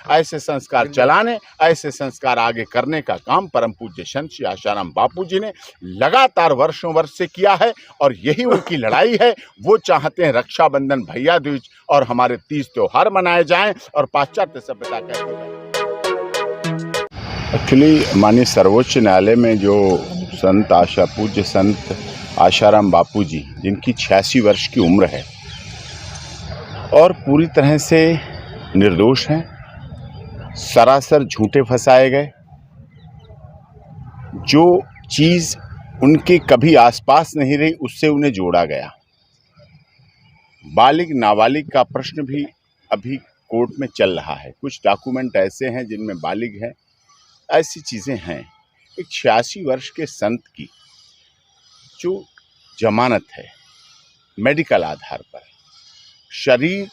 ऐसे संस्कार चलाने, ऐसे संस्कार आगे करने का काम परम पूज्य संत श्री आशाराम बापू जी ने लगातार वर्षों वर्ष से किया है और यही उनकी लड़ाई है। वो चाहते हैं रक्षाबंधन, भैया दूज और हमारे 30 त्योहार मनाए जाएं और पाश्चात्य सभ्यता का एक्चुअली माननीय सर्वोच्च न्यायालय में जो पूज्य संत आशाराम बापू जी, जिनकी 86 वर्ष की उम्र है और पूरी तरह से निर्दोष हैं, सरासर झूठे फंसाए गए, जो चीज़ उनके कभी आसपास नहीं रही उससे उन्हें जोड़ा गया। बालिग नाबालिग का प्रश्न भी अभी कोर्ट में चल रहा है। कुछ डॉक्यूमेंट ऐसे हैं जिनमें बालिग है, ऐसी चीज़ें हैं। एक 86 वर्ष के संत की जो जमानत है मेडिकल आधार पर, शरीर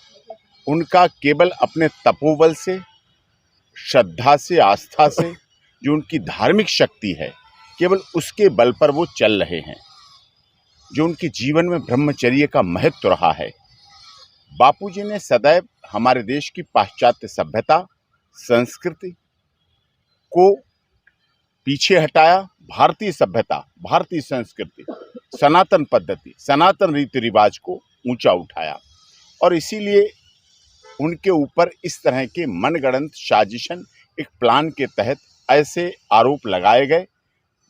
उनका केवल अपने तपोबल से, श्रद्धा से, आस्था से, जो उनकी धार्मिक शक्ति है, केवल उसके बल पर वो चल रहे हैं। जो उनके जीवन में ब्रह्मचर्य का महत्व रहा है। बापूजी ने सदैव हमारे देश की पाश्चात्य सभ्यता, संस्कृति को पीछे हटाया, भारतीय सभ्यता, भारतीय संस्कृति, सनातन पद्धति, सनातन रीति रिवाज को ऊंचा उठाया और इसीलिए उनके ऊपर इस तरह के मनगढ़ंत साजिशन, एक प्लान के तहत ऐसे आरोप लगाए गए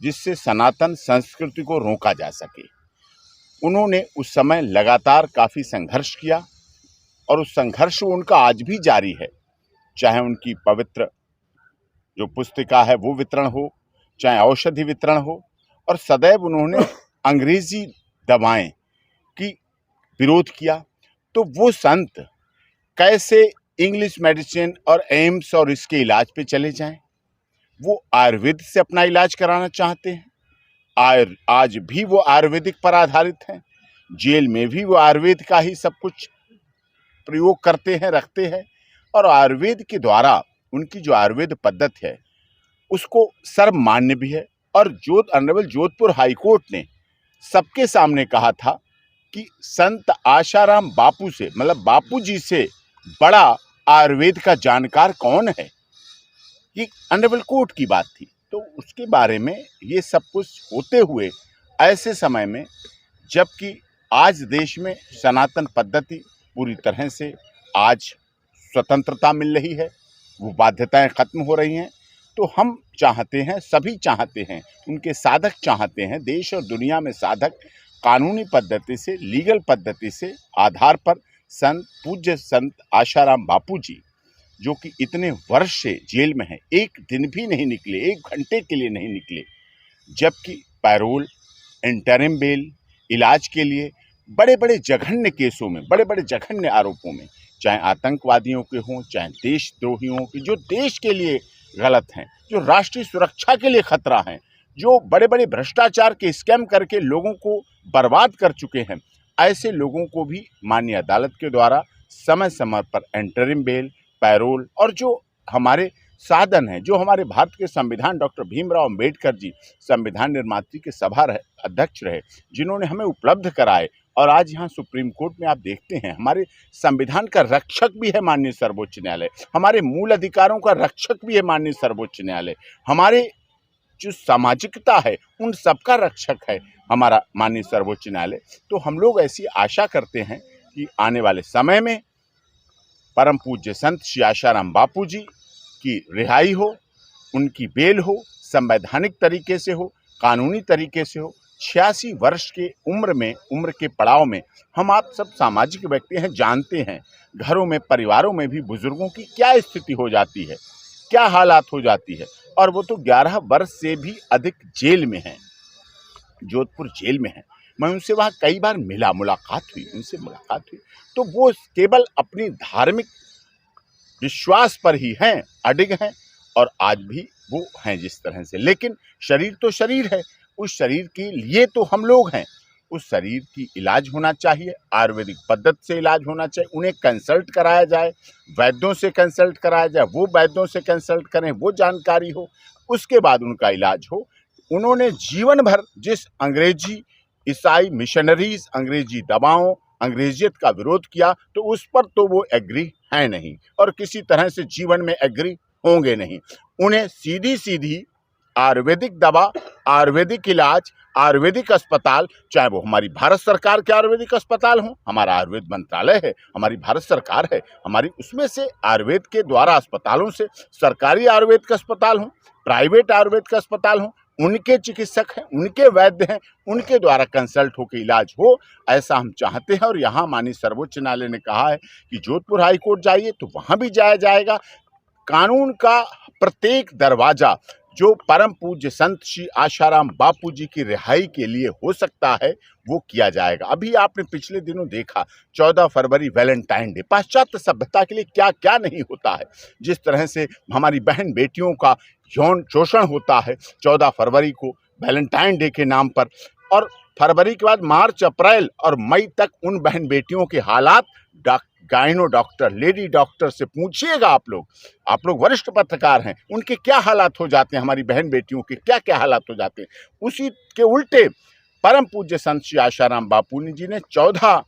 जिससे सनातन संस्कृति को रोका जा सके। उन्होंने उस समय लगातार काफ़ी संघर्ष किया और उस संघर्ष उनका आज भी जारी है। चाहे उनकी पवित्र जो पुस्तिका है वो वितरण हो, चाहे औषधि वितरण हो, और सदैव उन्होंने अंग्रेजी दवाएं की विरोध किया। तो वो संत कैसे इंग्लिश मेडिसिन और एम्स और इसके इलाज पे चले जाएं? वो आयुर्वेद से अपना इलाज कराना चाहते हैं। आज भी वो आयुर्वेदिक पर आधारित हैं। जेल में भी वो आयुर्वेद का ही सब कुछ प्रयोग करते हैं, रखते हैं, और आयुर्वेद के द्वारा उनकी जो आयुर्वेद पद्धति है उसको सर्वमान्य भी है। और ऑनरेबल जोधपुर हाईकोर्ट ने सबके सामने कहा था कि संत आशाराम बापू से, मतलब बापू जी से बड़ा आयुर्वेद का जानकार कौन है, ये ऑनरेबल कोर्ट की बात थी। तो उसके बारे में ये सब कुछ होते हुए ऐसे समय में, जबकि आज देश में सनातन पद्धति पूरी तरह से आज स्वतंत्रता मिल रही है, वो बाध्यताएं खत्म हो रही हैं, तो हम चाहते हैं, सभी चाहते हैं, उनके साधक चाहते हैं, देश और दुनिया में साधक कानूनी पद्धति से, लीगल पद्धति से आधार पर पूज्य संत आशाराम बापू जी, जो कि इतने वर्ष से जेल में हैं, एक दिन भी नहीं निकले, 1 घंटे के लिए नहीं निकले, जबकि पैरोल, इंटरिम बेल, इलाज के लिए बड़े बड़े जघन्य केसों में, बड़े बड़े जघन्य आरोपों में, चाहे आतंकवादियों के हों, चाहे देशद्रोहियों के, जो देश के लिए गलत हैं, जो राष्ट्रीय सुरक्षा के लिए खतरा हैं, जो बड़े बड़े भ्रष्टाचार के स्कैम करके लोगों को बर्बाद कर चुके हैं, ऐसे लोगों को भी माननीय अदालत के द्वारा समय समय पर इंटरिम बेल, पैरोल, और जो हमारे साधन हैं, जो हमारे भारत के संविधान डॉक्टर भीमराव अंबेडकर जी संविधान निर्मात्री के सभा अध्यक्ष रहे, जिन्होंने हमें उपलब्ध कराए, और आज यहाँ सुप्रीम कोर्ट में आप देखते हैं हमारे संविधान का रक्षक भी है माननीय सर्वोच्च न्यायालय, हमारे मूल अधिकारों का रक्षक भी है माननीय सर्वोच्च न्यायालय, हमारे जो सामाजिकता है उन सबका रक्षक है हमारा माननीय सर्वोच्च न्यायालय। तो हम लोग ऐसी आशा करते हैं कि आने वाले समय में परम पूज्य संत श्री आशाराम बापू जी की रिहाई हो, उनकी बेल हो, संवैधानिक तरीके से हो, कानूनी तरीके से हो। 86 वर्ष के उम्र के पड़ाव में हम आप सब सामाजिक व्यक्ति हैं, जानते हैं घरों में, परिवारों में भी बुजुर्गों की क्या स्थिति हो जाती है, क्या हालात हो जाती है, और वो तो 11 वर्ष से भी अधिक जेल में हैं, जोधपुर जेल में हैं। मैं उनसे वहाँ कई बार मुलाकात हुई, तो वो केवल अपनी धार्मिक विश्वास पर ही हैं, अडिग हैं, और आज भी वो हैं जिस तरह से। लेकिन शरीर तो शरीर है, उस शरीर के लिए तो हम लोग हैं, उस शरीर की इलाज होना चाहिए, आयुर्वेदिक पद्धति से इलाज होना चाहिए, उन्हें कंसल्ट कराया जाए, वैद्यों से कंसल्ट कराया जाए, वो वैद्यों से कंसल्ट करें, वो जानकारी हो, उसके बाद उनका इलाज हो। उन्होंने जीवन भर जिस अंग्रेजी ईसाई मिशनरीज, अंग्रेजी दवाओं, अंग्रेजियत का विरोध किया, तो उस पर तो वो एग्री है नहीं और किसी तरह से जीवन में एग्री होंगे नहीं। उन्हें सीधी सीधी आयुर्वेदिक दवा, आयुर्वेदिक इलाज, आयुर्वेदिक अस्पताल, चाहे वो हमारी भारत सरकार के आयुर्वेदिक अस्पताल हों, हमारा आयुर्वेद मंत्रालय है, हमारी भारत सरकार है, हमारी उसमें से आयुर्वेद के द्वारा अस्पतालों से सरकारी आयुर्वेद का अस्पताल हों, प्राइवेट आयुर्वेद का अस्पताल हों, उनके चिकित्सक हैं, उनके वैद्य हैं, उनके द्वारा कंसल्ट होकर इलाज हो, ऐसा हम चाहते हैं। और यहाँ माननीय सर्वोच्च न्यायालय ने कहा है कि जोधपुर हाई कोर्ट जाइए तो वहाँ भी जाया जाएगा। कानून का प्रत्येक दरवाजा जो परम पूज्य संत श्री आशाराम बापू जी की रिहाई के लिए हो सकता है वो किया जाएगा। अभी आपने पिछले दिनों देखा 14 फरवरी वैलेंटाइन डे, पाश्चात्य सभ्यता के लिए क्या क्या नहीं होता है। जिस तरह से हमारी बहन बेटियों का यौन शोषण होता है 14 फरवरी को वैलेंटाइन डे के नाम पर, और फरवरी के बाद मार्च, अप्रैल और मई तक उन बहन बेटियों के हालात गायनो डॉक्टर, लेडी डॉक्टर से पूछिएगा आप लोग वरिष्ठ पत्रकार हैं, उनके क्या हालात हो जाते हैं, हमारी बहन बेटियों के क्या क्या हालात हो जाते हैं। उसी के उल्टे परम पूज्य संत श्री आशाराम बापू जी ने 14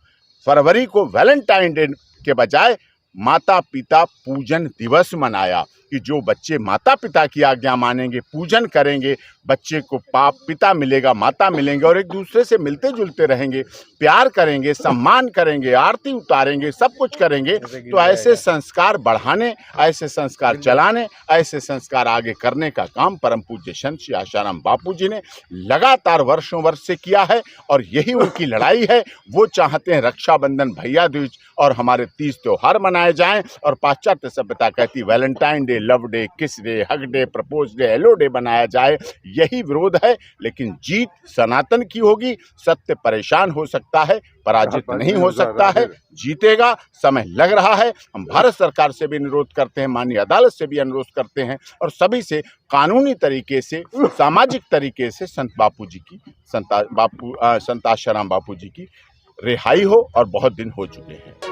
फरवरी को वैलेंटाइन डे के बजाय माता पिता पूजन दिवस मनाया कि जो बच्चे माता पिता की आज्ञा मानेंगे, पूजन करेंगे, बच्चे को पिता मिलेगा, माता मिलेंगे और एक दूसरे से मिलते जुलते रहेंगे, प्यार करेंगे, सम्मान करेंगे, आरती उतारेंगे, सब कुछ करेंगे, तो ऐसे संस्कार बढ़ाने, ऐसे संस्कार चलाने, ऐसे संस्कार आगे करने का काम परम पूज्य संत श्री आशाराम बापू जी ने लगातार वर्षों वर्ष से किया है। और यही उनकी लड़ाई है। वो चाहते हैं रक्षाबंधन, भैया दूज और हमारे 30 त्योहार मनाए जाएं, और पाश्चात्य सभ्यता कहती वैलेंटाइन डे, लव डे, किस day, hug day, propose day, hello day बनाया जाए। यही विरोध है, लेकिन जीत सनातन की होगी। सत्य परेशान हो सकता है, पराजित नहीं हो सकता है, जीतेगा। समय लग रहा है। हम भारत सरकार से भी अनुरोध करते हैं, माननीय अदालत से भी अनुरोध करते हैं और सभी से कानूनी तरीके से, सामाजिक तरीके से संत आशाराम बापू जी की रिहाई हो, और बहुत दिन हो चुके हैं।